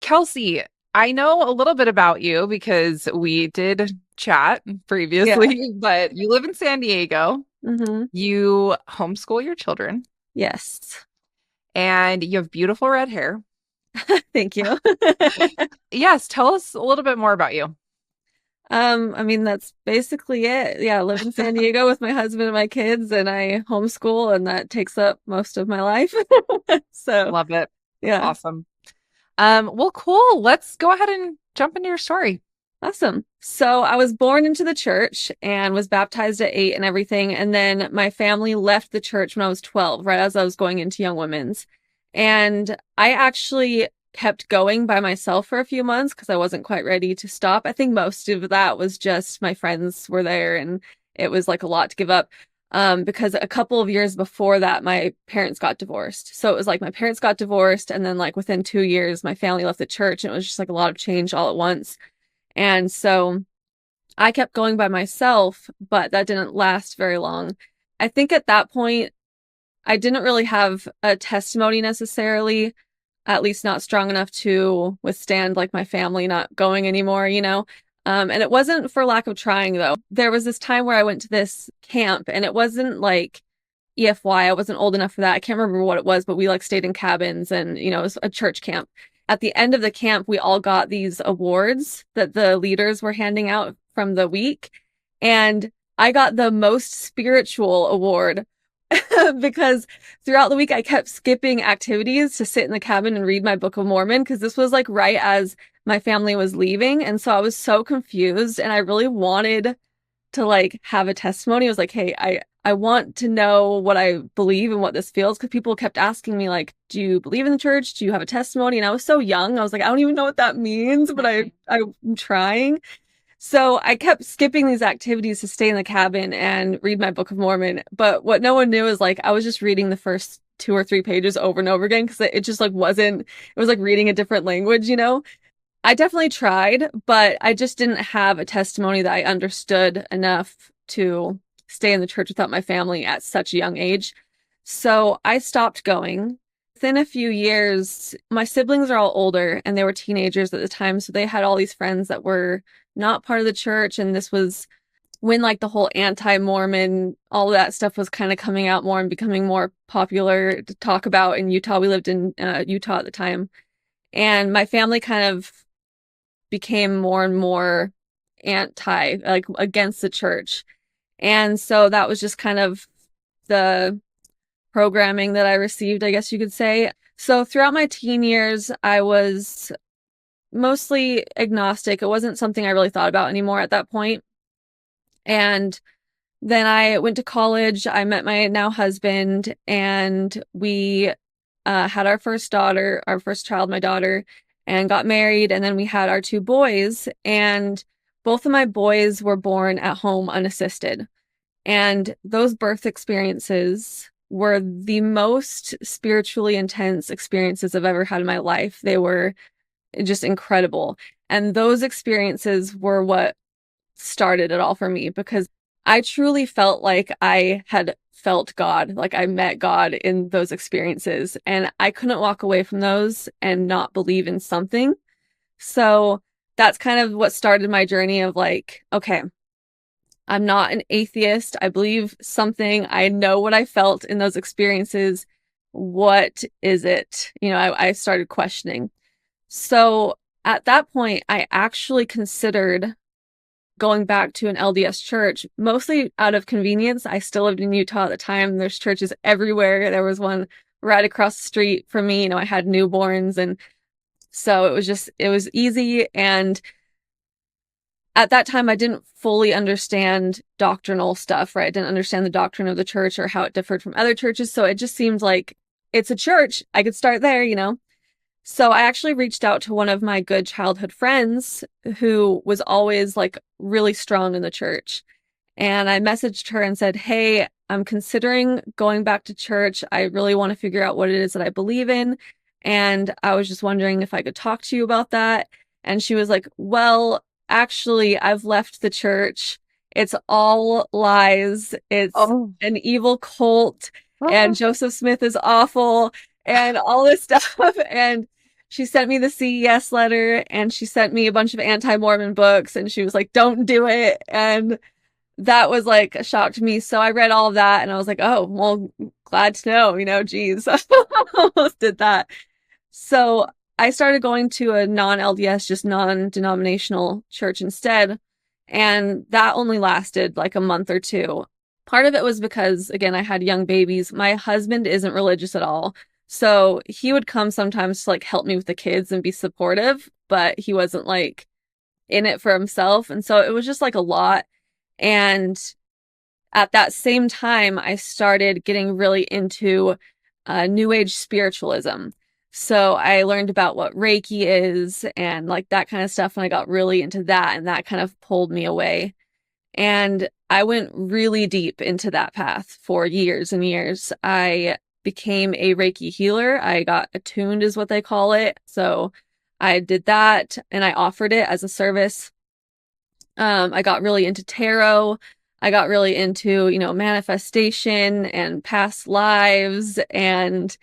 Kelsey, I know a little bit about you because we did chat Yeah. previously, but you live in San Diego. hmm You homeschool your children, Yes. and you have beautiful red hair. Thank you. Yes, tell us a little bit more about you. I mean, that's basically it. Yeah, I live in San Diego with my husband and my kids, and I homeschool, and that takes up most of my life. So, Love it. yeah, Awesome. Well, cool. Let's go ahead and jump into your story. awesome. So, I was born into the church and was baptized at 8 and everything. And then my family left the church when I was 12, right as I was going into Young Women's. And I actually kept going by myself for a few months because I wasn't quite ready to stop. I think most of that was just my friends were there and it was like a lot to give up. Because a couple of years before that, my parents got divorced. So it was like my parents got divorced, and then like within 2 years, my family left the church, and it was just like a lot of change all at once. And so I kept going by myself, but that didn't last very long. I think at that point, I didn't really have a testimony necessarily, at least not strong enough to withstand like my family not going anymore. And it wasn't for lack of trying though. There was this time where I went to this camp and it wasn't like EFY. I wasn't old enough for that. I can't remember what it was, but we like stayed in cabins and, it was a church camp. At the end of the camp, we all got these awards that the leaders were handing out from the week. And I got the most spiritual award because throughout the week I kept skipping activities to sit in the cabin and read my Book of Mormon because this was like right as my family was leaving. And so I was so confused and I really wanted to like have a testimony. I was like, hey, I want to know what I believe and what this feels because people kept asking me like, do you believe in the church? Do you have a testimony? And I was so young. I was like, I don't even know what that means, but I'm trying. So I kept skipping these activities to stay in the cabin and read my Book of Mormon. But what no one knew is like I was just reading the first 2 or 3 pages over and over again because it just like wasn't, it was like reading a different language. I definitely tried, but I just didn't have a testimony that I understood enough to stay in the church without my family at such a young age. So I stopped going. Within a few years, my siblings are all older and they were teenagers at the time. So they had all these friends that were not part of the church. And this was when like the whole anti-Mormon, all of that stuff was kind of coming out more and becoming more popular to talk about in Utah. We lived in Utah at the time. And my family kind of became more and more anti, like against the church. And so that was just kind of the programming that I received, I guess you could say. So throughout my teen years, I was mostly agnostic. It wasn't something I really thought about anymore at that point. And then I went to college. I met my now husband, and we had our first daughter, our first child, my daughter, and got married. And then we had our two boys, and both of my boys were born at home unassisted. And those birth experiences were the most spiritually intense experiences I've ever had in my life. They were just incredible. And those experiences were what started it all for me because I truly felt like I had felt God, like I met God in those experiences. And I couldn't walk away from those and not believe in something. So that's kind of what started my journey of like, okay, I'm not an atheist. I believe something. I know what I felt in those experiences. What is it? I started questioning. So at that point, I actually considered going back to an LDS church, mostly out of convenience. I still lived in Utah at the time. There's churches everywhere. There was one right across the street from me. I had newborns. And so it was easy. And at that time, I didn't fully understand doctrinal stuff, right? I didn't understand the doctrine of the church or how it differed from other churches. So it just seemed like it's a church. I could start there. So I actually reached out to one of my good childhood friends who was always like really strong in the church. And I messaged her and said, hey, I'm considering going back to church. I really want to figure out what it is that I believe in. And I was just wondering if I could talk to you about that. And she was like, well, actually, I've left the church. It's all lies. It's Oh, an evil cult. And oh, Joseph Smith is awful and all this stuff. And she sent me the CES letter and she sent me a bunch of anti-Mormon books and she was like, don't do it. And that was like a shock to me. So I read all of that and I was like, oh, well, glad to know, geez, I almost did that. So I started going to a non-LDS, just non-denominational church instead. And that only lasted like a month or two. Part of it was because, again, I had young babies. My husband isn't religious at all. So he would come sometimes to like help me with the kids and be supportive, but he wasn't like in it for himself. And so it was just like a lot. And at that same time, I started getting really into New Age spiritualism. So I learned about what Reiki is and like that kind of stuff. And I got really into that, and that kind of pulled me away. And I went really deep into that path for years and years. I became a Reiki healer. I got attuned, is what they call it. So I did that and I offered it as a service. I got really into tarot. I got really into, manifestation and past lives. And,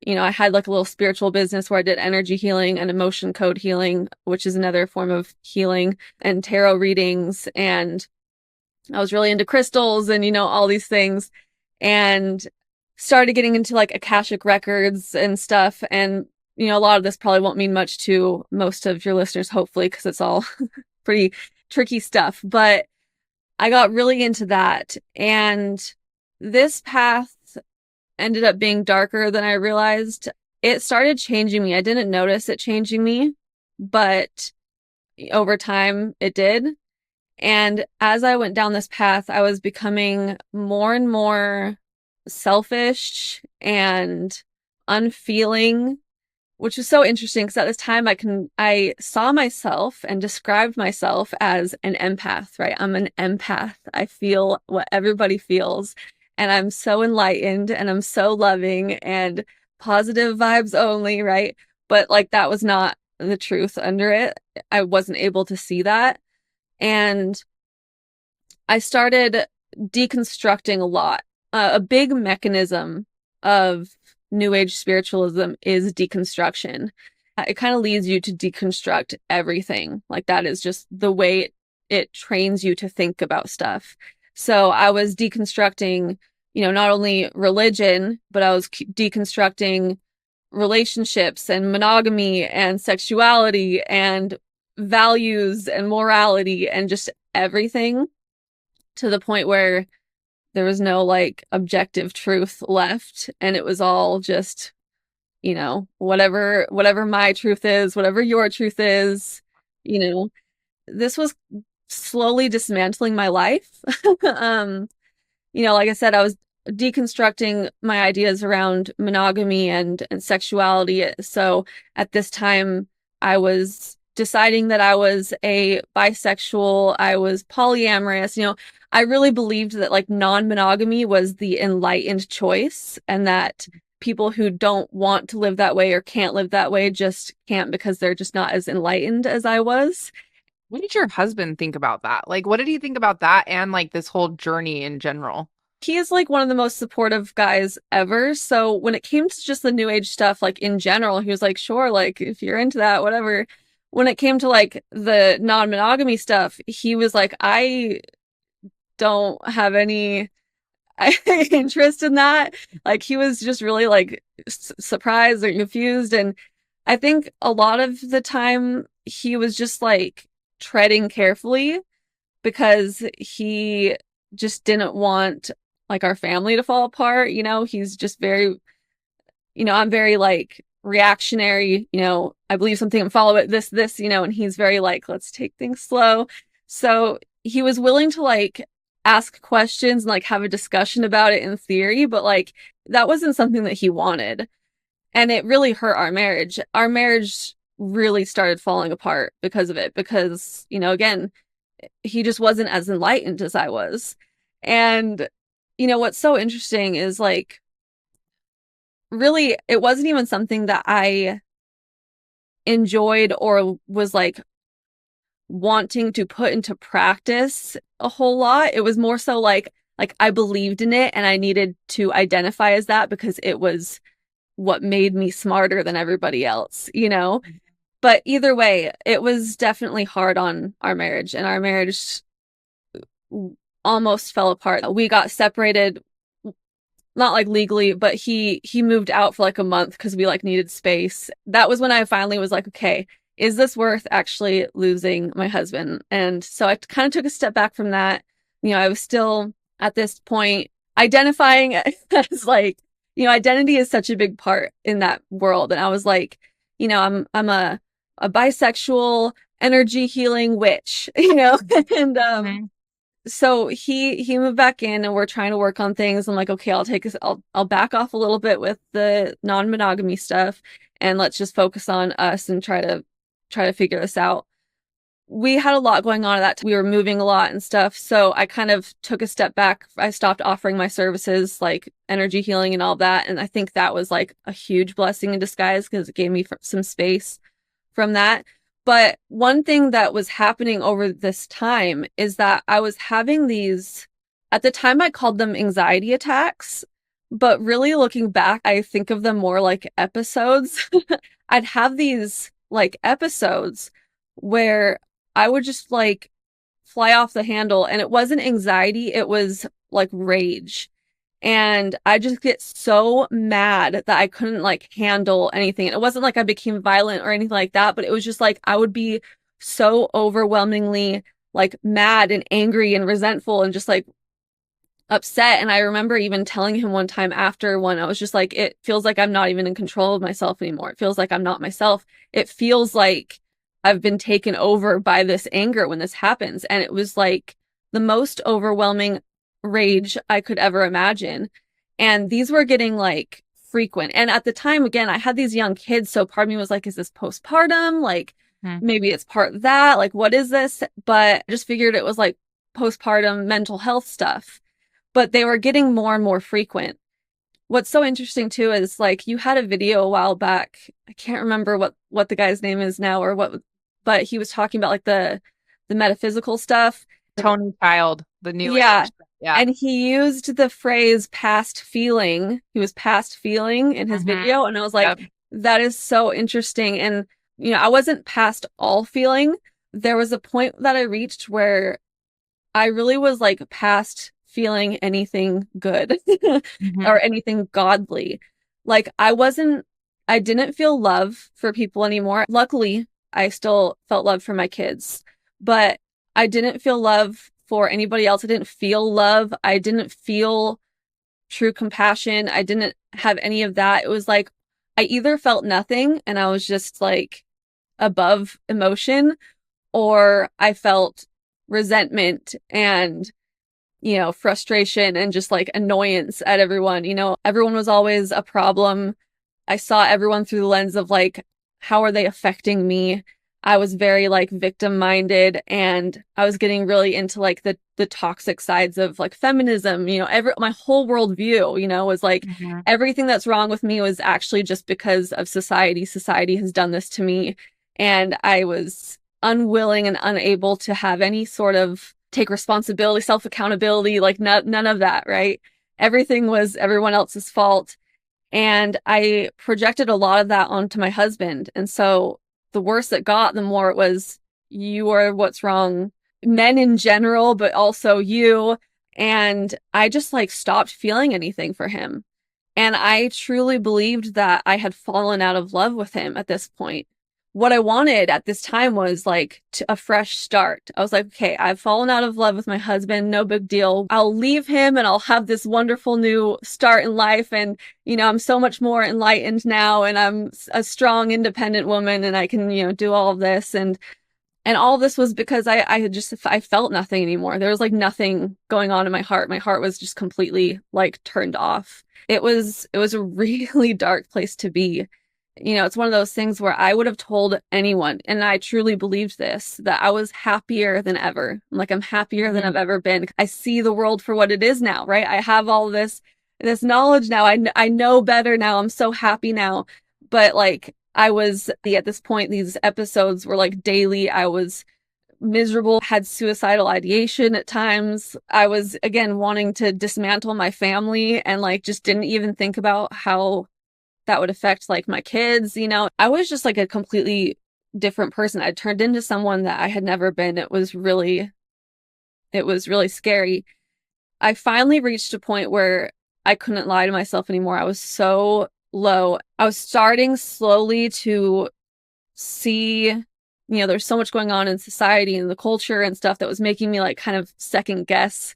I had like a little spiritual business where I did energy healing and emotion code healing, which is another form of healing, and tarot readings. And I was really into crystals and, all these things, and started getting into like Akashic records and stuff. And, a lot of this probably won't mean much to most of your listeners, hopefully, because it's all pretty tricky stuff. But I got really into that. And this path ended up being darker than I realized. It started changing me. I didn't notice it changing me, but over time it did. And as I went down this path, I was becoming more and more selfish and unfeeling, which was so interesting because at this time I saw myself and described myself as an empath, right? I'm an empath. I feel what everybody feels, and I'm so enlightened and I'm so loving and positive vibes only, right? But like that was not the truth under it. I wasn't able to see that. And I started deconstructing a lot. A big mechanism of New Age spiritualism is deconstruction. It kind of leads you to deconstruct everything. Like that is just the way it trains you to think about stuff. So I was deconstructing, not only religion, but I was deconstructing relationships and monogamy and sexuality and values and morality and just everything, to the point where there was no like objective truth left, and it was all just, whatever my truth is, whatever your truth is. This was slowly dismantling my life. Like I said, I was deconstructing my ideas around monogamy and sexuality. So at this time, I was deciding that I was a bisexual, I was polyamorous. I really believed that like non-monogamy was the enlightened choice, and that people who don't want to live that way or can't live that way just can't because they're just not as enlightened as I was. What did your husband think about that? Like, what did he think about that and like this whole journey in general? He is like one of the most supportive guys ever. So when it came to just the New Age stuff, like in general, he was like, sure, like if you're into that, whatever. When it came to like the non-monogamy stuff, he was like, I don't have any interest in that. Like he was just really like surprised or confused. And I think a lot of the time he was just like treading carefully because he just didn't want like our family to fall apart. He's just very, I'm very like reactionary, I believe something and follow it, this, and he's very like, let's take things slow. So he was willing to like ask questions and like have a discussion about it in theory, but like that wasn't something that he wanted. And it really hurt our marriage. Our marriage really started falling apart because of it, because, again, he just wasn't as enlightened as I was. And, what's so interesting is like, really, it wasn't even something that I enjoyed or was like wanting to put into practice a whole lot. It was more so like I believed in it and I needed to identify as that because it was what made me smarter than everybody else, you know? But either way, it was definitely hard on our marriage, and our marriage almost fell apart. We got separated, not like legally, but he moved out for like a month because we like needed space. That was when I finally was like, okay, is this worth actually losing my husband? And so I kind of took a step back from that. You know, I was still at this point identifying as like, you know, identity is such a big part in that world. And I was like, you know, I'm a bisexual energy healing witch, you know, and Mhm. so he moved back in, and we're trying to work on things. I'm like, okay, I'll back off a little bit with the non-monogamy stuff, and let's just focus on us and try to figure this out. We had a lot going on at that time. We were moving a lot and stuff, so I kind of took a step back. I stopped offering my services like energy healing and all that, and I think that was like a huge blessing in disguise because it gave me some space from that. But one thing that was happening over this time is that I was having these, at the time I called them anxiety attacks, but really looking back, I think of them more like episodes. I'd have these like episodes where I would just like fly off the handle, and it wasn't anxiety, it was like rage. And I just get so mad that I couldn't like handle anything. And it wasn't like I became violent or anything like that, but it was just like I would be so overwhelmingly like mad and angry and resentful and just like upset. And I remember even telling him one time after one, I was just like, it feels like I'm not even in control of myself anymore. It feels like I'm not myself. It feels like I've been taken over by this anger when this happens. And it was like the most overwhelming rage I could ever imagine. And these were getting like frequent. And at the time, again, I had these young kids. So part of me was like, is this postpartum? Like Mhm. maybe it's part of that. Like, what is this? But I just figured it was like postpartum mental health stuff. But they were getting more and more frequent. What's so interesting too is like you had a video a while back. I can't remember what the guy's name is now or what, but he was talking about like the metaphysical stuff. Tony Child, the new Yeah. age. Yeah. And he used the phrase past feeling. He was past feeling in his Hmm. video. And I was like, Yep. that is so interesting. And, you know, I wasn't past all feeling. There was a point that I reached where I really was like past feeling anything good or Hmm. anything godly. Like I didn't feel love for people anymore. Luckily, I still felt love for my kids, but I didn't feel love for anybody else. I didn't feel love. I didn't feel true compassion. I didn't have any of that. It was like I either felt nothing and I was just like above emotion, or I felt resentment and, you know, frustration and just like annoyance at everyone. You know, everyone was always a problem. I saw everyone through the lens of like, how are they affecting me? I was very like victim minded, and I was getting really into like the toxic sides of like feminism. You know, my whole worldview, you know, was like Hmm. everything that's wrong with me was actually just because of society. Society has done this to me. And I was unwilling and unable to have any sort of take responsibility, self accountability, like none of that, right? Everything was everyone else's fault. And I projected a lot of that onto my husband. And so the worse it got, the more it was, you are what's wrong, men in general, but also you. And I just like stopped feeling anything for him. And I truly believed that I had fallen out of love with him at this point. What I wanted at this time was like a fresh start. I was like, okay, I've fallen out of love with my husband. No big deal. I'll leave him and I'll have this wonderful new start in life. And, you know, I'm so much more enlightened now, and I'm a strong, independent woman, and I can, you know, do all of this. And all this was because I had just, I felt nothing anymore. There was like nothing going on in my heart. My heart was just completely like turned off. It was a really dark place to be. You know, it's one of those things where I would have told anyone, and I truly believed this, that I was happier than ever. I'm happier than Hmm. I've ever been. I see the world for what it is now, right? I have all this knowledge now. I know better now. I'm so happy now. But like I was at this point, these episodes were like daily. I was miserable, had suicidal ideation at times. I was again wanting to dismantle my family, and like just didn't even think about how that would affect like my kids, you know. I was just like a completely different person. I turned into someone that I had never been. It was really scary. I finally reached a point where I couldn't lie to myself anymore. I was so low. I was starting slowly to see, there's so much going on in society and the culture and stuff that was making me like kind of second guess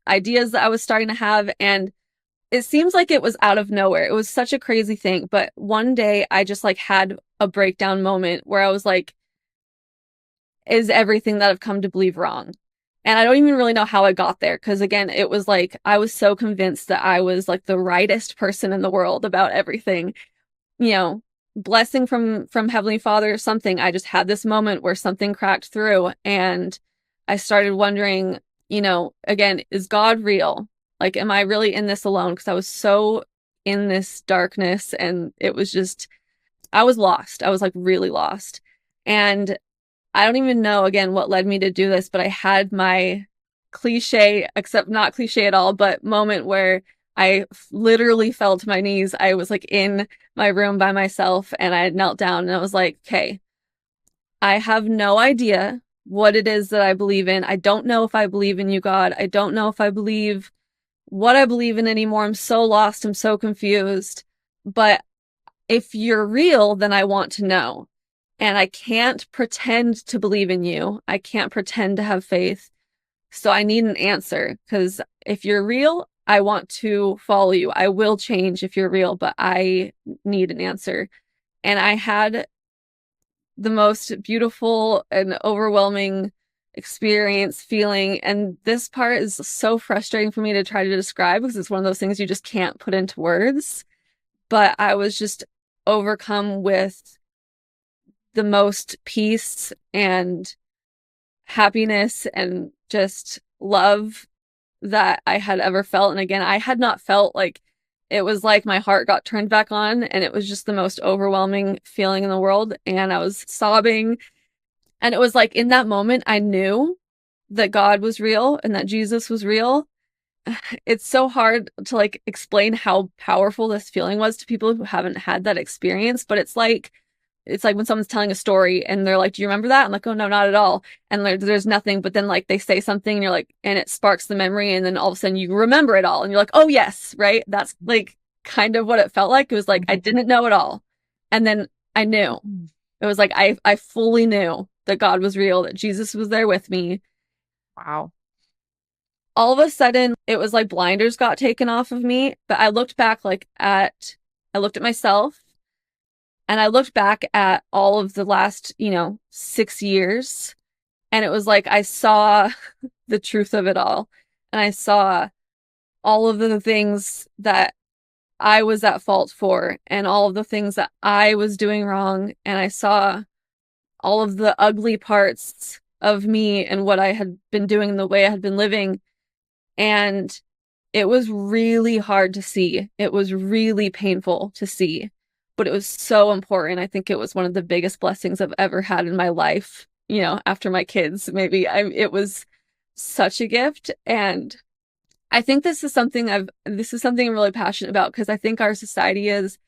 ideas that I was starting to have. And it seems like it was out of nowhere. It was such a crazy thing. But one day I just like had a breakdown moment where I was like, is everything that I've come to believe wrong? And I don't even really know how I got there. Cause again, it was like, I was so convinced that I was like the rightest person in the world about everything, you know, blessing from Heavenly Father or something. I just had this moment where something cracked through and I started wondering, again, is God real? Like, am I really in this alone? Because I was so in this darkness and it was just, I was lost. I was like really lost. And I don't even know again what led me to do this, but I had my cliche, except not cliche at all, but moment where I literally fell to my knees. I was like in my room by myself and I knelt down and I was like, okay, I have no idea what it is that I believe in. I don't know if I believe in you, God. I don't know if I believe what I believe in anymore. I'm so lost. I'm so confused. But if you're real, then I want to know. And I can't pretend to believe in you. I can't pretend to have faith. So I need an answer because if you're real, I want to follow you. I will change if you're real, but I need an answer. And I had the most beautiful and overwhelming experience feeling. And this part is so frustrating for me to try to describe because it's one of those things you just can't put into words. But I was just overcome with the most peace and happiness and just love that I had ever felt. And again, I had not felt like it was like my heart got turned back on and it was just the most overwhelming feeling in the world. And I was sobbing. And it was like in that moment, I knew that God was real and that Jesus was real. It's so hard to like explain how powerful this feeling was to people who haven't had that experience, but it's like when someone's telling a story and they're like, do you remember that? I'm like, oh no, not at all. And there's nothing, but then like they say something and you're like, and it sparks the memory. And then all of a sudden you remember it all and you're like, oh yes, right? That's like kind of what it felt like. It was like, I didn't know it all. And then I knew. It was like, I fully knew that God was real, that Jesus was there with me. Wow. All of a sudden it was like blinders got taken off of me. But I looked back I looked at myself. And I looked back at all of the last, 6 years, and it was like I saw the truth of it all. And I saw all of the things that I was at fault for, and all of the things that I was doing wrong. And I saw all of the ugly parts of me and what I had been doing and the way I had been living. And it was really hard to see. It was really painful to see, but it was so important. I think it was one of the biggest blessings I've ever had in my life, after my kids, maybe. It was such a gift. And I think this is something I'm really passionate about because I think our society has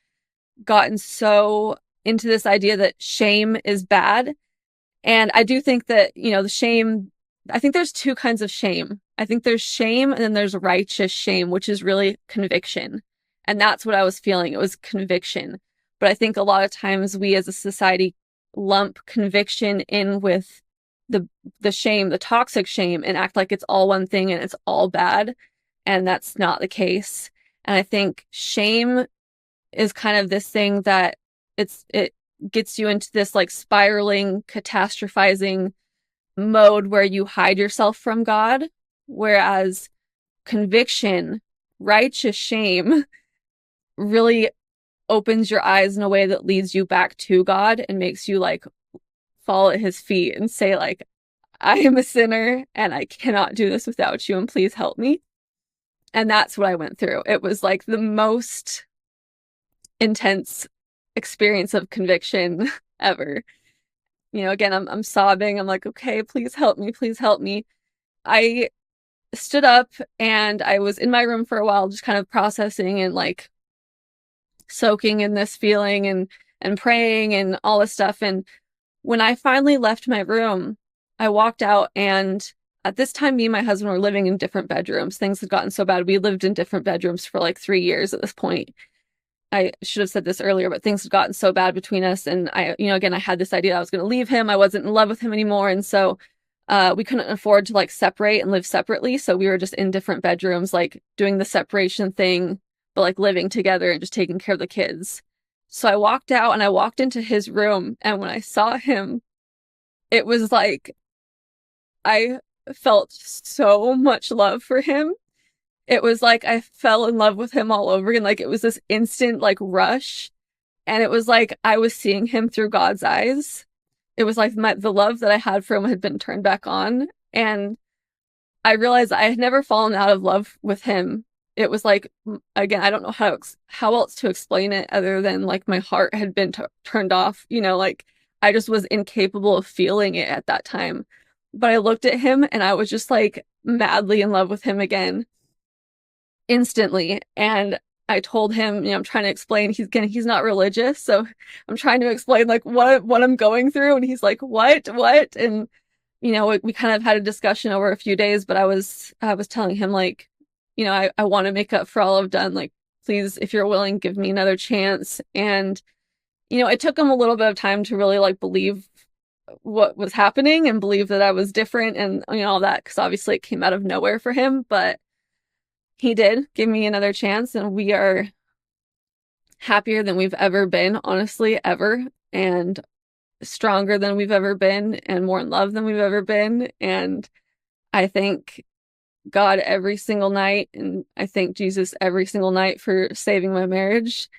gotten so into this idea that shame is bad. And I do think that, the shame, I think there's two kinds of shame. I think there's shame and then there's righteous shame, which is really conviction. And that's what I was feeling. It was conviction. But I think a lot of times we as a society lump conviction in with the shame, the toxic shame, and act like it's all one thing and it's all bad. And that's not the case. And I think shame is kind of this thing that it gets you into this like spiraling, catastrophizing mode where you hide yourself from God. Whereas conviction, righteous shame really opens your eyes in a way that leads you back to God and makes you like fall at his feet and say like, I am a sinner and I cannot do this without you and please help me. And that's what I went through. It was like the most intense experience of conviction ever. Again, I'm sobbing. I'm like, okay, please help me. Please help me. I stood up and I was in my room for a while, just kind of processing and like soaking in this feeling and praying and all this stuff. And when I finally left my room, I walked out, and at this time, me and my husband were living in different bedrooms. Things had gotten so bad. We lived in different bedrooms for like 3 years at this point. I should have said this earlier, but things had gotten so bad between us. And again, I had this idea I was going to leave him. I wasn't in love with him anymore. And so we couldn't afford to like separate and live separately. So we were just in different bedrooms, like doing the separation thing, but like living together and just taking care of the kids. So I walked out and I walked into his room. And when I saw him, it was like I felt so much love for him. It was like I fell in love with him all over again. Like it was this instant like rush. And it was like I was seeing him through God's eyes. It was like the love that I had for him had been turned back on. And I realized I had never fallen out of love with him. It was like, again, I don't know how else to explain it other than like my heart had been turned off, like I just was incapable of feeling it at that time. But I looked at him and I was just like madly in love with him again instantly. And I told him, I'm trying to explain, he's not religious. So I'm trying to explain like what I'm going through. And he's like, what? And, we kind of had a discussion over a few days, but I was telling him like, I want to make up for all I've done. Like, please, if you're willing, give me another chance. And, it took him a little bit of time to really like believe what was happening and believe that I was different and, all that, because obviously it came out of nowhere for him, but he did give me another chance, and we are happier than we've ever been, honestly, ever, and stronger than we've ever been, and more in love than we've ever been. And I thank God every single night, and I thank Jesus every single night for saving my marriage.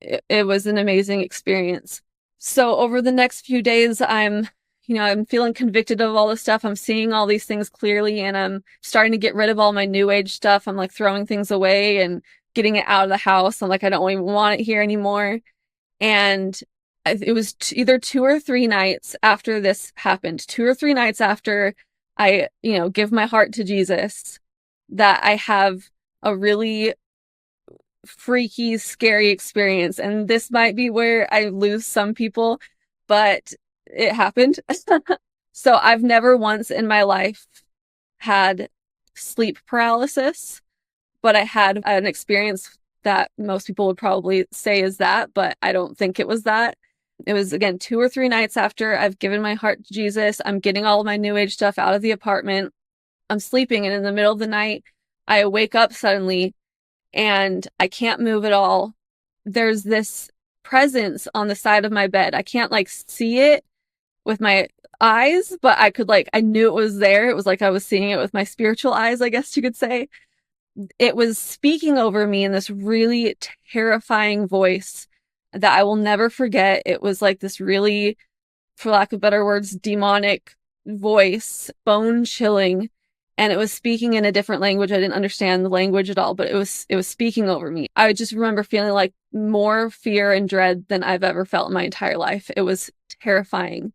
It was an amazing experience. So over the next few days, I'm feeling convicted of all this stuff. I'm seeing all these things clearly, and I'm starting to get rid of all my new age stuff. I'm like throwing things away and getting it out of the house. I'm like, I don't even want it here anymore. And it was either 2 or 3 nights after this happened, 2 or 3 nights after I, give my heart to Jesus, that I have a really freaky, scary experience. And this might be where I lose some people, but it happened. So I've never once in my life had sleep paralysis, but I had an experience that most people would probably say is that, but I don't think it was that. It was, again, 2 or 3 nights after I've given my heart to Jesus. I'm getting all of my new age stuff out of the apartment. I'm sleeping, and in the middle of the night, I wake up suddenly and I can't move at all. There's this presence on the side of my bed. I can't like see it with my eyes, but I knew it was there. It was like I was seeing it with my spiritual eyes, I guess you could say. It was speaking over me in this really terrifying voice that I will never forget. It was like this really, for lack of better words, demonic voice, bone chilling. And it was speaking in a different language. I didn't understand the language at all, but it was speaking over me. I just remember feeling like more fear and dread than I've ever felt in my entire life. It was terrifying.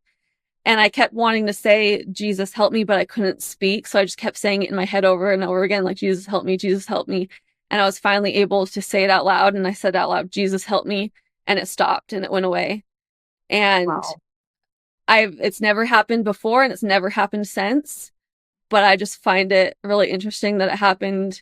And I kept wanting to say, Jesus, help me, but I couldn't speak. So I just kept saying it in my head over and over again, like, Jesus, help me, Jesus, help me. And I was finally able to say it out loud. And I said out loud, Jesus, help me. And it stopped and it went away. And Wow. it's never happened before and it's never happened since. But I just find it really interesting that it happened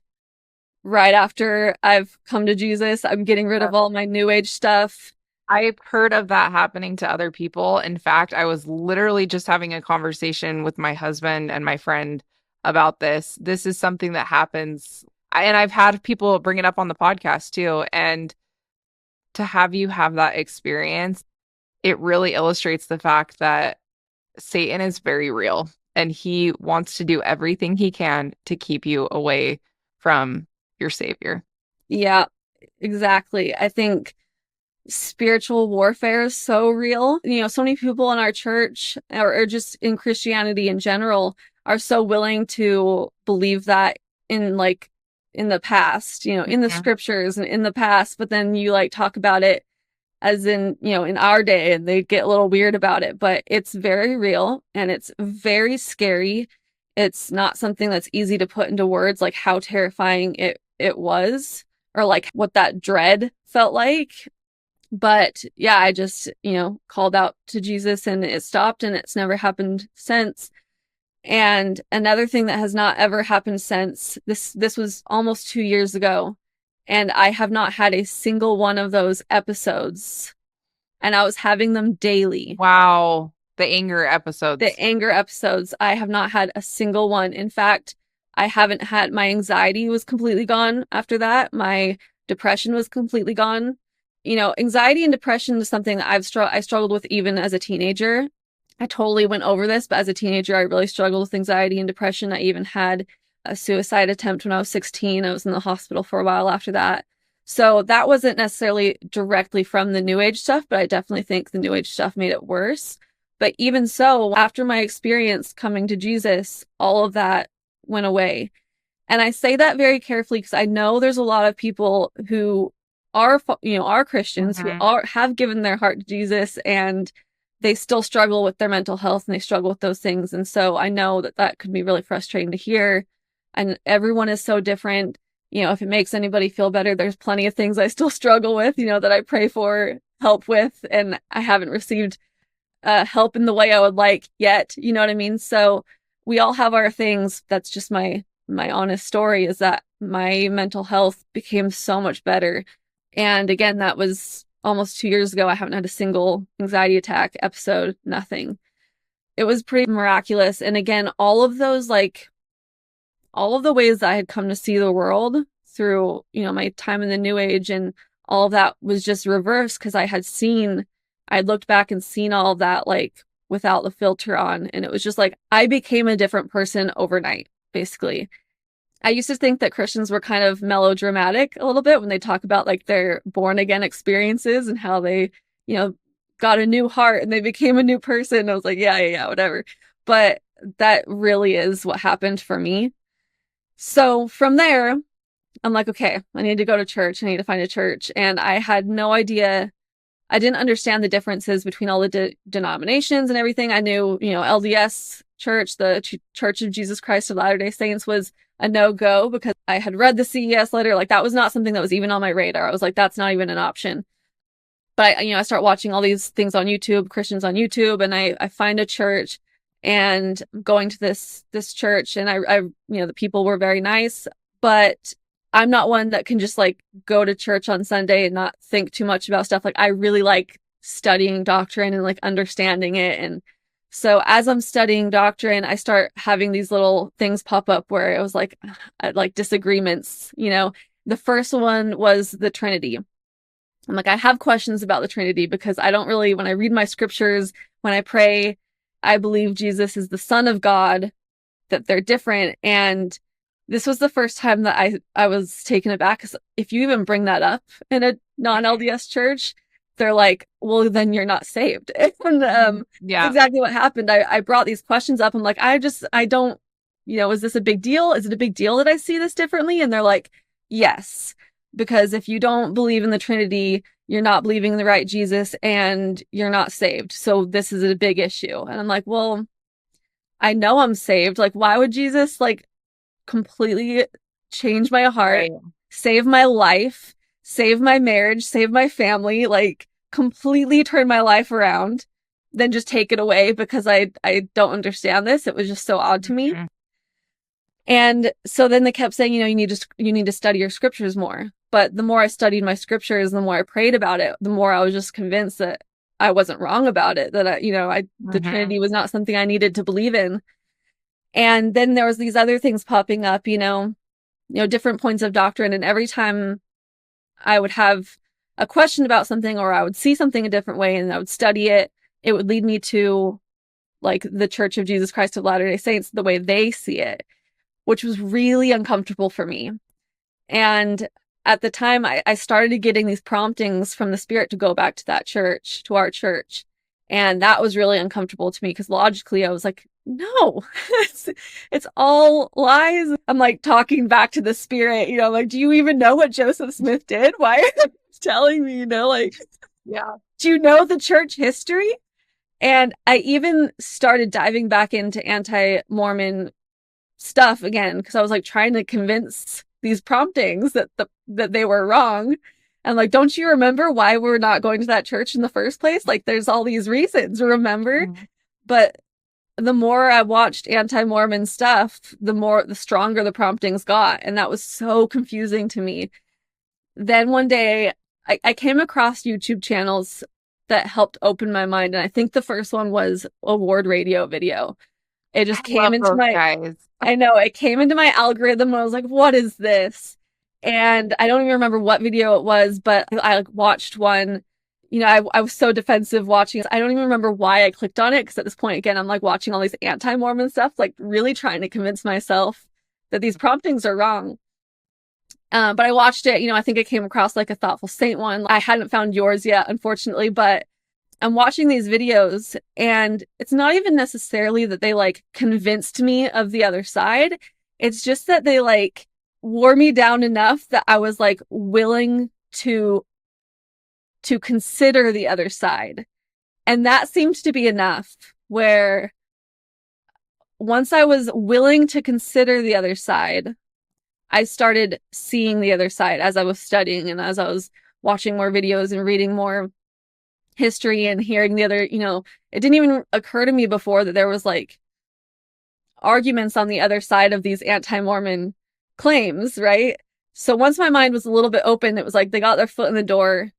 right after I've come to Jesus. I'm getting rid of all my new age stuff. I've heard of that happening to other people. In fact, I was literally just having a conversation with my husband and my friend about this. This is something that happens, and I've had people bring it up on the podcast too. And to have you have that experience, it really illustrates the fact that Satan is very real, and he wants to do everything he can to keep you away from your Savior. Yeah, exactly. I think spiritual warfare is so real. So many people in our church or just in Christianity in general are so willing to believe that in the past, in the scriptures and in the past, but then you like talk about it as in, in our day, and they get a little weird about it, but it's very real and it's very scary. It's not something that's easy to put into words, like how terrifying it was or like what that dread felt like. But yeah, I just, called out to Jesus and it stopped, and it's never happened since. And another thing that has not ever happened since, this was almost 2 years ago, and I have not had a single one of those episodes. And I was having them daily. Wow. The anger episodes. The anger episodes, I have not had a single one. In fact, I haven't had, my anxiety was completely gone after that. My depression was completely gone. Anxiety and depression is something that I struggled with even as a teenager. I totally went over this, but as a teenager, I really struggled with anxiety and depression. I even had a suicide attempt when I was 16. I was in the hospital for a while after that. So that wasn't necessarily directly from the New Age stuff, but I definitely think the New Age stuff made it worse. But even so, after my experience coming to Jesus, all of that went away. And I say that very carefully because I know there's a lot of people who are Christians, who have given their heart to Jesus, and they still struggle with their mental health and they struggle with those things. And so I know that could be really frustrating to hear. And everyone is so different. If it makes anybody feel better, there's plenty of things I still struggle with, that I pray for help with, and I haven't received help in the way I would like yet. You know what I mean? So we all have our things. That's just my honest story, is that my mental health became so much better. And again, that was almost 2 years ago. I haven't had a single anxiety attack episode, nothing. It was pretty miraculous. And again, all of the ways that I had come to see the world through, my time in the New Age and all of that was just reversed because I looked back and seen all of that like without the filter on. And it was just like, I became a different person overnight, basically. I used to think that Christians were kind of melodramatic a little bit when they talk about like their born again experiences and how they, got a new heart and they became a new person. I was like, yeah, whatever. But that really is what happened for me. So from there, I'm like, okay, I need to go to church. I need to find a church. And I had no idea. I didn't understand the differences between all the denominations and everything. I knew, LDS church, the Church of Jesus Christ of Latter-day-Saints, was a no-go because I had read the CES letter. Like that was not something that was even on my radar. I was like, that's not even an option. But I start watching all these things on YouTube, Christians on YouTube, and I find a church and going to this church, and I the people were very nice, but I'm not one that can just like go to church on Sunday and not think too much about stuff. Like I really like studying doctrine and like understanding it. And so as I'm studying doctrine, I start having these little things pop up where it was like disagreements. The first one was the Trinity. I'm like, I have questions about the Trinity because I don't really, when I read my scriptures, when I pray, I believe Jesus is the Son of God, that they're different. And this was the first time that I was taken aback, because if you even bring that up in a non-LDS church, they're like, well, then you're not saved. And yeah, exactly what happened. I brought these questions up. I'm like, I don't, is this a big deal? Is it a big deal that I see this differently? And they're like, yes, because if you don't believe in the Trinity, you're not believing in the right Jesus and you're not saved. So this is a big issue. And I'm like, well, I know I'm saved. Like, why would Jesus like completely change my heart, right, save my life, save my marriage, save my family, like completely turn my life around, then just take it away because I don't understand this. It was just so odd to me. And so then they kept saying, you need to study your scriptures more. But the more I studied my scriptures, the more I prayed about it, the more I was just convinced that I wasn't wrong about it, that the Trinity was not something I needed to believe in. And then there was these other things popping up, different points of doctrine. And every time I would have a question about something, or I would see something a different way and I would study it, it would lead me to like the Church of Jesus Christ of Latter-day-Saints, the way they see it, which was really uncomfortable for me. And at the time, I started getting these promptings from the Spirit to go back to that church, to our church. And that was really uncomfortable to me because logically I was like, no, it's all lies. I'm like talking back to the Spirit, like, do you even know what Joseph Smith did? Why are you telling me, yeah. Do you know the church history? And I even started diving back into anti-Mormon stuff again, because I was like trying to convince these promptings that they were wrong. And like, don't you remember why we're not going to that church in the first place? Like, there's all these reasons, remember? Mhm. But the more I watched anti-Mormon stuff, the stronger the promptings got. And that was so confusing to me. Then one day I came across YouTube channels that helped open my mind. And I think the first one was a Ward Radio video. It just I came love into those my, guys. I know, it came into my algorithm and I was like, what is this? And I don't even remember what video it was, but I like watched one. You know, I was so defensive watching it. I don't even remember why I clicked on it because at this point, again, I'm like watching all these anti-Mormon stuff, like really trying to convince myself that these promptings are wrong. But I watched it, you know, I think I came across like a Thoughtful Saint one. I hadn't found yours yet, unfortunately, but I'm watching these videos and it's not even necessarily that they like convinced me of the other side. It's just that they like wore me down enough that I was like willing to consider the other side. And that seemed to be enough where once I was willing to consider the other side, I started seeing the other side as I was studying and as I was watching more videos and reading more history and hearing the other, you know, it didn't even occur to me before that there was like arguments on the other side of these anti-Mormon claims, right? So once my mind was a little bit open, it was like they got their foot in the door.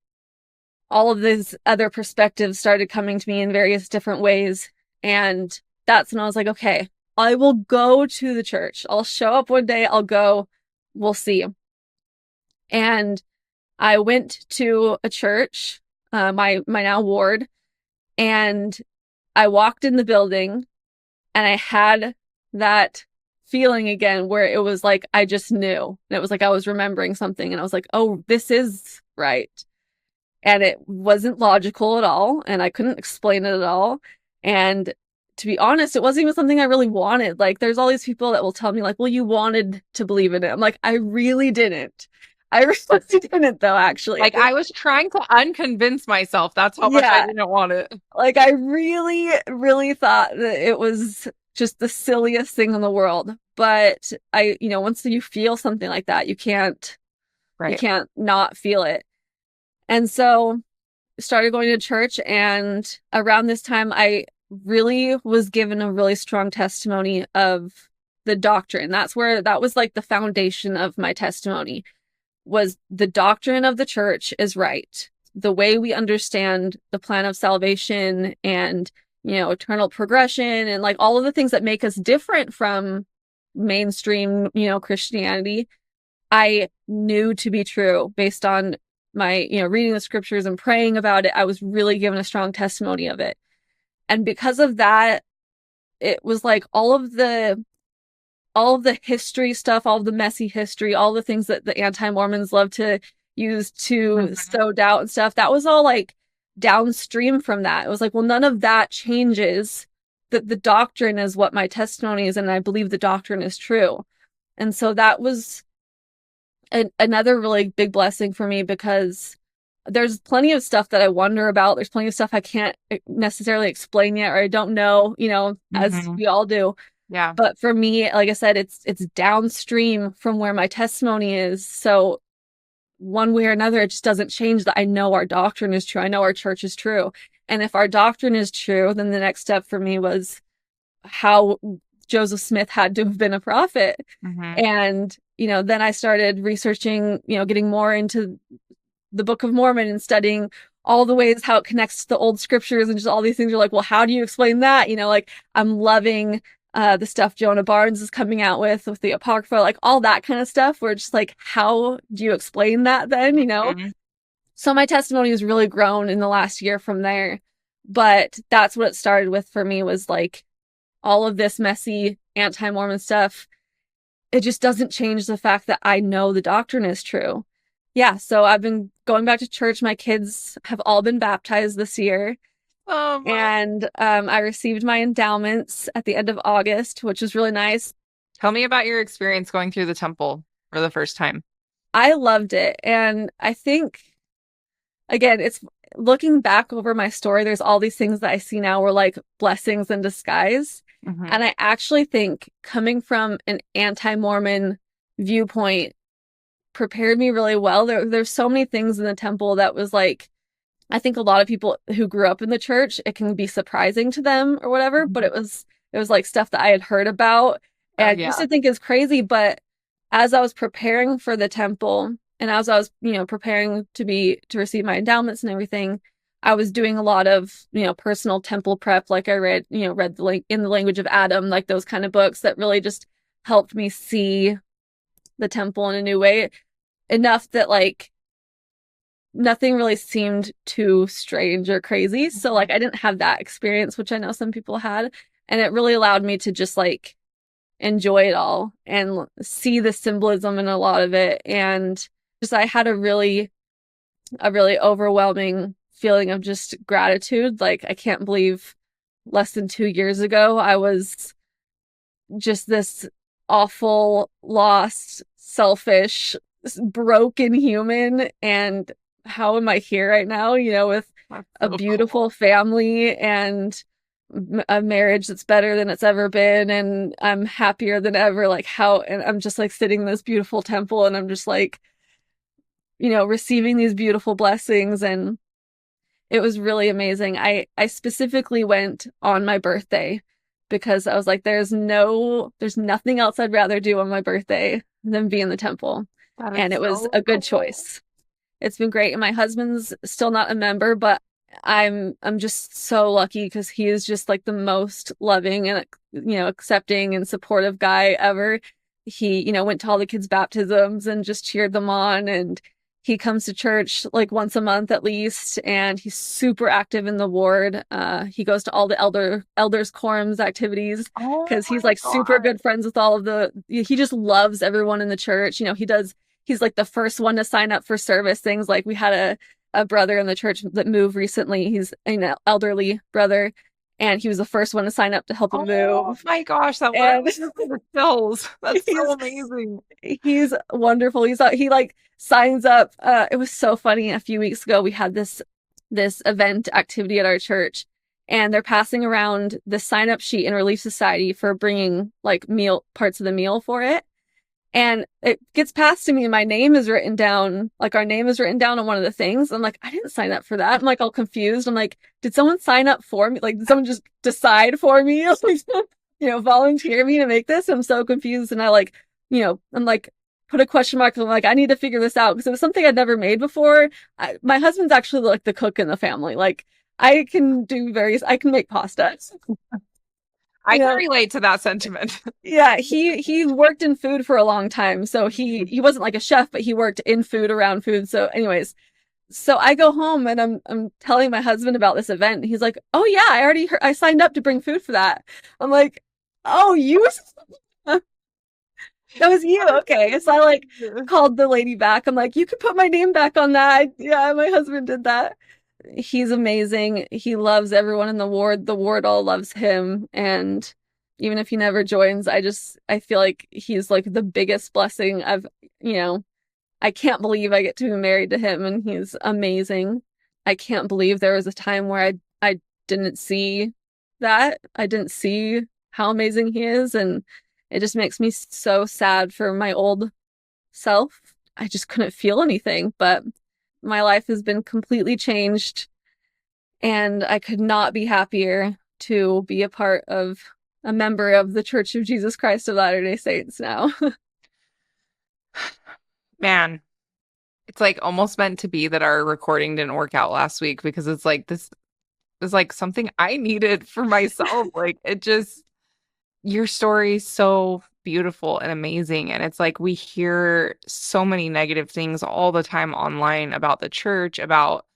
All of these other perspectives started coming to me in various different ways. And that's when I was like, okay, I will go to the church. I'll show up one day. I'll go. We'll see. And I went to a church, my now ward, and I walked in the building and I had that feeling again where it was like I just knew. And it was like I was remembering something and I was like, oh, this is right. And it wasn't logical at all, and I couldn't explain it at all. And to be honest, it wasn't even something I really wanted. Like, there's all these people that will tell me, like, well, you wanted to believe in it. I'm like, I really didn't. I really didn't, though, actually. Like I was trying to unconvince myself. That's how much I Yeah, didn't want it. like, I really, really thought that it was just the silliest thing in the world. But you know, once you feel something like that, you Right. can't not feel it. And so started going to church, and around this time I really was given a really strong testimony of the doctrine. That was like the foundation of my testimony, was the doctrine of the church is right. The way we understand the plan of salvation and, you know, eternal progression and like all of the things that make us different from mainstream, you know, Christianity, I knew to be true based on my, you know, reading the scriptures and praying about it. I was really given a strong testimony of it. And because of that, it was like all of the history stuff, all of the messy history, all the things that the anti-Mormons love to use to sow doubt and stuff, that was all like downstream from that. It was like, well, none of that changes. The doctrine is what my testimony is, and I believe the doctrine is true. And so that was another really big blessing for me, because there's plenty of stuff that I wonder about. There's plenty of stuff I can't necessarily explain yet, or I don't know, you know, as we all do. Yeah. But for me, like I said, it's downstream from where my testimony is. So one way or another, it just doesn't change that I know our doctrine is true. I know our church is true. And if our doctrine is true, then the next step for me was how Joseph Smith had to have been a prophet. And, you know, then I started researching, you know, getting more into the Book of Mormon and studying all the ways how it connects to the old scriptures and just all these things. You're like, well, how do you explain that? You know, like I'm loving the stuff Jonah Barnes is coming out with the Apocrypha, like all that kind of stuff. We're just like, how do you explain that then, you know? So my testimony has really grown in the last year from there. But that's what it started with for me, was like all of this messy anti-Mormon stuff. It just doesn't change the fact that I know the doctrine is true. Yeah, so I've been going back to church. My kids have all been baptized this year. And I received my endowments at the end of August, which was really nice. Tell me about your experience going through the temple for the first time. I loved it. And I think, again, it's looking back over my story, there's all these things that I see now were like blessings in disguise. And I actually think, coming from an anti-Mormon viewpoint, prepared me really well. There's so many things in the temple that was like, I think a lot of people who grew up in the church, it can be surprising to them or whatever, but it was like stuff that I had heard about Oh and used yeah. to think is crazy. But as I was preparing for the temple and as I was, preparing to receive my endowments and everything, I was doing a lot of, personal temple prep. Like I read in the language of Adam, like those kind of books that really just helped me see the temple in a new way enough that like nothing really seemed too strange or crazy. So like I didn't have that experience, which I know some people had. And it really allowed me to just like enjoy it all and see the symbolism in a lot of it. And just I had a really overwhelming feeling of just gratitude. Like I can't believe less than 2 years ago I was just this awful, lost, selfish, broken human. And how am I here right now, with That's a so cool. beautiful family and a marriage that's better than it's ever been. And I'm happier than ever. And I'm just like sitting in this beautiful temple and I'm just like, receiving these beautiful blessings. And it was really amazing. I specifically went on my birthday because I was like, there's nothing else I'd rather do on my birthday than be in the temple. That is And it was so a good cool. choice. It's been great. And my husband's still not a member, but I'm just so lucky because he is just like the most loving and accepting and supportive guy ever. He, went to all the kids' baptisms and just cheered them on, and he comes to church like once a month at least, and he's super active in the ward. He goes to all the elders quorums activities Oh because he's my like super God. good friends with all of he just loves everyone in the church. He's like the first one to sign up for service things. Like we had a brother in the church that moved recently. He's an elderly brother, and he was the first one to sign up to help him Oh move. my gosh, that And literally gives me the chills. That's so he's amazing. he's wonderful. He like signs up. It was so funny. A few weeks ago, we had this event activity at our church, and they're passing around the sign up sheet in Relief Society for bringing like meal parts of the meal for it. And it gets passed to me, and my name is written down, like our name is written down on one of the things. I'm like, I didn't sign up for that. I'm like all confused. I'm like, did someone sign up for me? Like, did someone just decide for me? Volunteer me to make this? I'm so confused. And I'm like, put a question mark. I'm like, I need to figure this out because it was something I'd never made before. My husband's actually like the cook in the family. Like, I can make pasta. I You can know, relate to that sentiment. Yeah, he worked in food for a long time. So he wasn't like a chef, but he worked in food, around food. So anyways, so I go home and I'm telling my husband about this event. And he's like, "Oh yeah, I signed up to bring food for that." I'm like, "Oh, that was you. That is Okay." So I like amazing. called the lady back. I'm like, "You can put my name back on that." Yeah, my husband did that. He's amazing. He loves everyone in the ward. The ward all loves him. And even if he never joins, I feel like he's like the biggest blessing you know, I can't believe I get to be married to him, and he's amazing. I can't believe there was a time where I didn't see that. I didn't see how amazing he is. And it just makes me so sad for my old self. I just couldn't feel anything, but my life has been completely changed, and I could not be happier to be a member of the Church of Jesus Christ of Latter-day Saints now. Man, it's like almost meant to be that our recording didn't work out last week because it's like this is like something I needed for myself. Like it just your story is so beautiful and amazing. And it's like we hear so many negative things all the time online about the church, about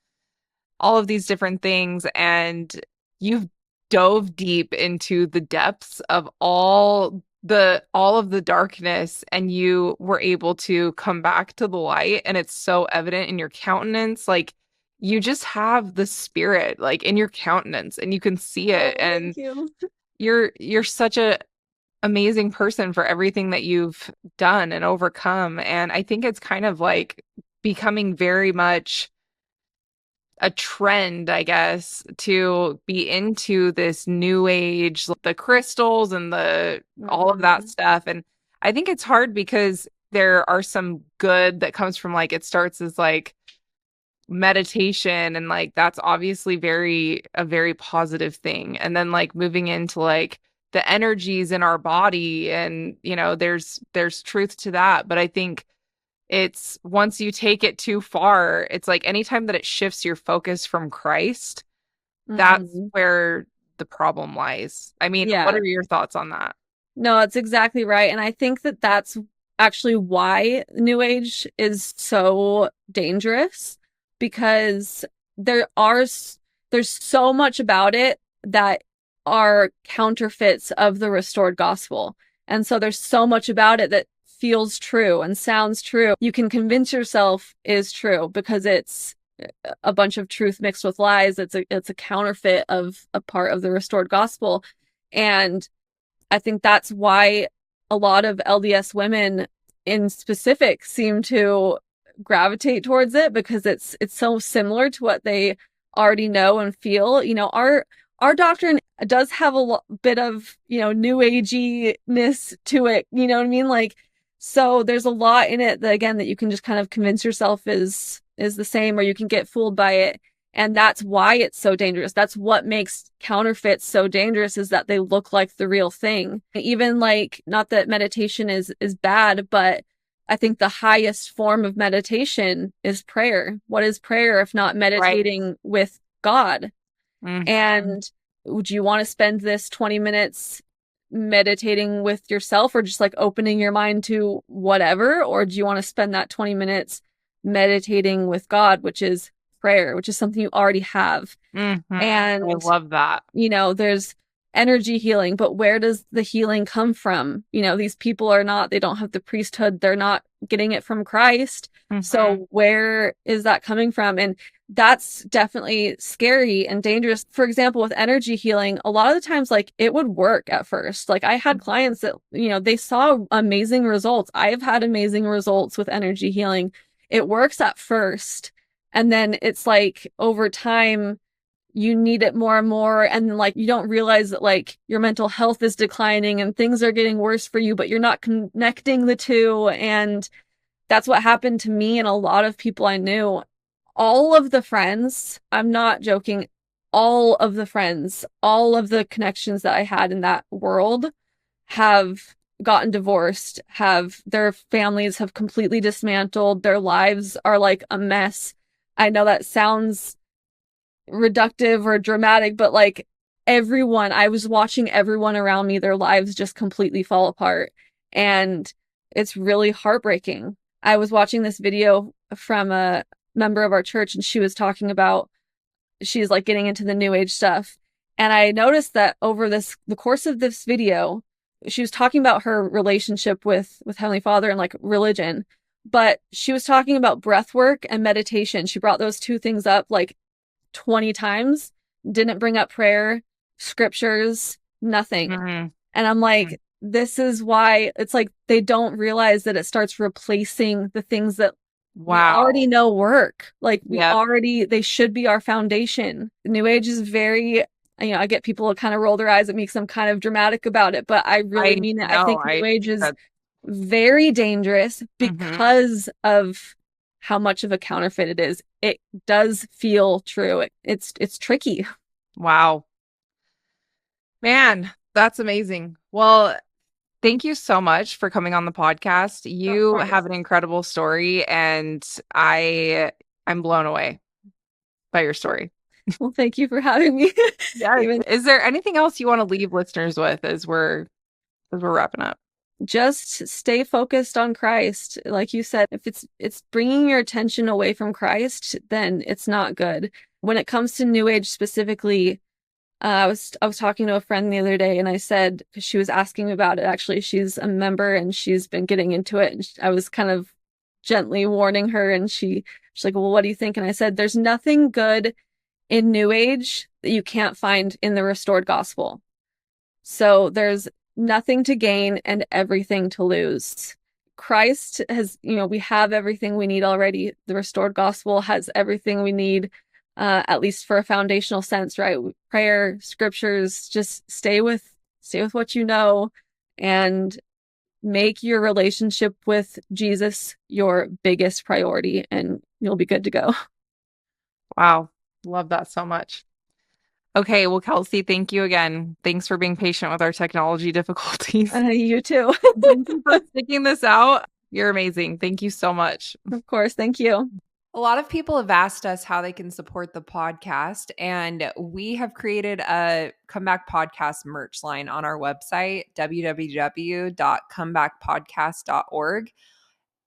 all of these different things. And you've dove deep into the depths of all of the darkness, and you were able to come back to the light. And it's so evident in your countenance. Like you just have the spirit like in your countenance and you can see it. Oh, And thank you. you're such a amazing person for everything that you've done and overcome. And I think it's kind of like becoming very much a trend, I guess, to be into this new age, the crystals and the all of that Mhm. stuff. And I think it's hard because there are some good that comes from like it starts as like meditation and like that's obviously a very positive thing. And then like moving into like the energies in our body and there's truth to that. But I think it's once you take it too far, it's like anytime that it shifts your focus from Christ, that's Hmm. where the problem lies. I mean, what Yeah. are your thoughts on that? No, that's exactly right. And I think that that's actually why New Age is so dangerous because there are there's so much about it that are counterfeits of the restored gospel. And so there's so much about it that feels true and sounds true. You can convince yourself is true because it's a bunch of truth mixed with lies. It's a counterfeit of a part of the restored gospel. And I think that's why a lot of LDS women in specific seem to gravitate towards it because it's so similar to what they already know and feel. Our doctrine does have a bit of, new agey-ness to it, you know what I mean? Like, so there's a lot in it that again that you can just kind of convince yourself is the same, or you can get fooled by it. And that's why it's so dangerous. That's what makes counterfeits so dangerous is that they look like the real thing. Even like, not that meditation is bad, but I think the highest form of meditation is prayer. What is prayer if not Right. meditating with God? Mhm. And would you want to spend this 20 minutes meditating with yourself or just like opening your mind to whatever? Or do you want to spend that 20 minutes meditating with God, which is prayer, which is something you already have? Mhm. I And, love that. there's energy healing, but where does the healing come from? These people they don't have the priesthood, they're not getting it from Christ. Mhm. So where is that coming from? And that's definitely scary and dangerous. For example, with energy healing, a lot of the times, like it would work at first. Like I had clients that, they saw amazing results. I've had amazing results with energy healing. It works at first. And then it's like over time, you need it more and more. And like you don't realize that like your mental health is declining and things are getting worse for you, but you're not connecting the two. And that's what happened to me and a lot of people I knew. All of the friends, I'm not joking, all of the friends, all of the connections that I had in that world have gotten divorced, have their families have completely dismantled, their lives are like a mess. I know that sounds reductive or dramatic, but like I was watching everyone around me, their lives just completely fall apart. And it's really heartbreaking. I was watching this video from a member of our church, and she was talking about she's like getting into the new age stuff. And I noticed that over the course of this video, she was talking about her relationship with Heavenly Father and like religion, but she was talking about breath work and meditation. She brought those two things up like 20 times, didn't bring up prayer, scriptures, nothing. Mhm. And I'm like, this is why it's like they don't realize that it starts replacing the things that we already Wow. know work. Like Yep. they should be our foundation. New Age is very, I get people to kind of roll their eyes at me because I'm kind of dramatic about it, but I really I mean it. I know. think New I Age is that very dangerous mhm. because of how much of a counterfeit it is. It does feel true. It's tricky. Wow. Man, that's amazing. Well, thank you so much for coming on the podcast. Of You course. have an incredible story and I'm blown away by your story. Well, thank you for having me. Yes. Even Is there anything else you want to leave listeners with as we're wrapping up? just stay focused on Christ. Like you said, if it's bringing your attention away from Christ, then it's not good. When it comes to New Age specifically, I was talking to a friend the other day, and I said, because she was asking me about it. Actually, she's a member and she's been getting into it. And I was kind of gently warning her, and she's like, "Well, what do you think?" And I said, "There's nothing good in New Age that you can't find in the restored gospel. So there's nothing to gain and everything to lose." Christ has, we have everything we need already. The restored gospel has everything we need, at least for a foundational sense, right? Prayer, scriptures, just stay with what you know, and make your relationship with Jesus your biggest priority, and you'll be good to go. Wow. Love that so much. Okay, well, Kelsey, thank you again. Thanks for being patient with our technology difficulties. You too. Thank you for sticking this out. You're amazing. Thank you so much. Of course. Thank you. A lot of people have asked us how they can support the podcast, and we have created a Comeback Podcast merch line on our website, www.comebackpodcast.org.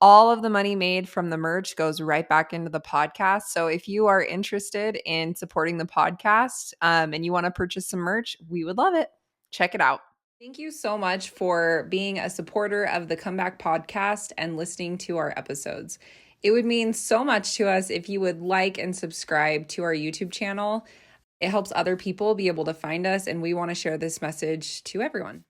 All of the money made from the merch goes right back into the podcast. So if you are interested in supporting the podcast and you want to purchase some merch, we would love it. Check it out. Thank you so much for being a supporter of the Comeback Podcast and listening to our episodes. It would mean so much to us if you would like and subscribe to our YouTube channel. It helps other people be able to find us, and we want to share this message to everyone.